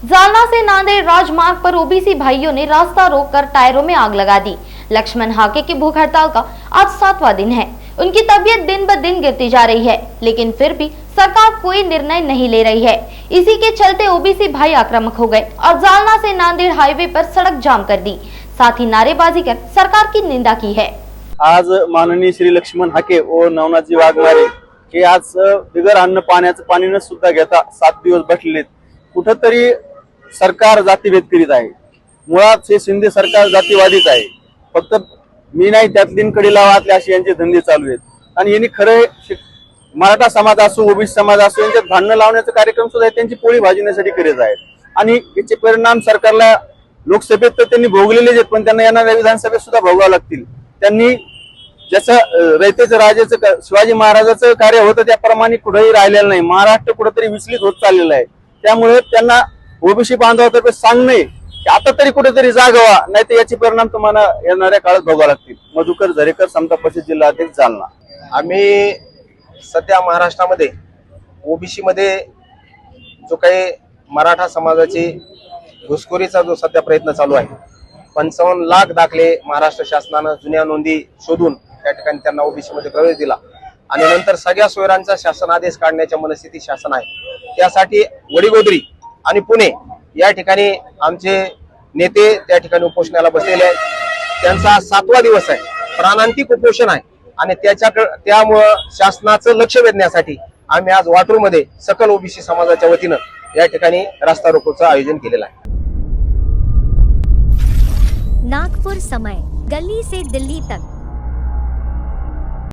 जालना से नांदेड़ राजमार्ग पर ओबीसी भाइयों ने रास्ता रोककर टायरों में आग लगा दी। लक्ष्मण हाके की भूख हड़ताल का आज 7वां दिन है। उनकी तबीयत दिन ब दिन गिरती जा रही है, लेकिन फिर भी सरकार कोई निर्णय नहीं ले रही है। इसी के चलते ओबीसी भाई आक्रामक हो गए और जालना से नांदेड़ हाईवे पर सड़क जाम कर दी। साथ ही नारेबाजी कर सरकार की निंदा की है। आज माननीय श्री लक्ष्मण हाके व नवनाथजी वाघमारे हे आज बिगर अन्न पाण्याचं पाणी न सुद्धा घेता 7 दिवस बसलेत। कुठंतरी सरकार जातीभेद करीत आहे। मुळात हे शिंदे सरकार जातीवादीच आहे। फक्त मी नाही त्यात लिनकडीला वाटले असे यांचे धंदे चालू आहेत आणि यांनी खरे मराठा समाज असो ओबीसी समाज असो यांच्यात भांडण लावण्याचा कार्यक्रम सुद्धा त्यांची पोळी भाजण्यासाठी करीत आहेत आणि याचे परिणाम सरकारला लोकसभेत तर त्यांनी भोगलेलेच आहेत, पण त्यांना येणाऱ्या विधानसभेत सुद्धा भोगावं लागतील। त्यांनी जसं रयतेचं राजाचं शिवाजी महाराजाचं कार्य होतं त्याप्रमाणे कुठेही राहिलेलं नाही। महाराष्ट्र कुठेतरी विचलित होत चाललेला आहे। त्यामुळे त्यांना ओबीसी बांधवातर्फे सांगणे की आता तरी कुठेतरी जागवा, नाही तर याचे परिणाम तुम्हाला येणाऱ्या काळात भोगावे लागतील। मधुकर झरेकर, समता परिषद जिल्हा अध्यक्ष, जालना। आम्ही सध्या महाराष्ट्रामध्ये ओबीसी मध्ये जो काही मराठा समाजाची घुसखोरीचा जो सध्या प्रयत्न चालू आहे, 55 लाख दाखले महाराष्ट्र शासनानं जुन्या नोंदी शोधून त्या ठिकाणी त्यांना ओबीसी मध्ये प्रवेश दिला आणि नंतर सगळ्या सोयरांचा शासन आदेश काढण्याच्या मनस्थिती शासन आहे। त्यासाठी वडीगोद्री आणि पुणे या ठिकाणी आमचे नेते त्या ठिकाणी उपोषणाला बसलेले आहेत। त्यांचा 7वा दिवस आहे, प्राणांतिक उपोषण आहे आणि त्यामुळं शासनाचं लक्ष वेधण्यासाठी आम्ही आज वाटूरमध्ये सकल ओबीसी समाजाच्या वतीनं या ठिकाणी रास्ता रोकोचं आयोजन केलेलं आहे। नागपुर समय, गली से दिल्ली तक।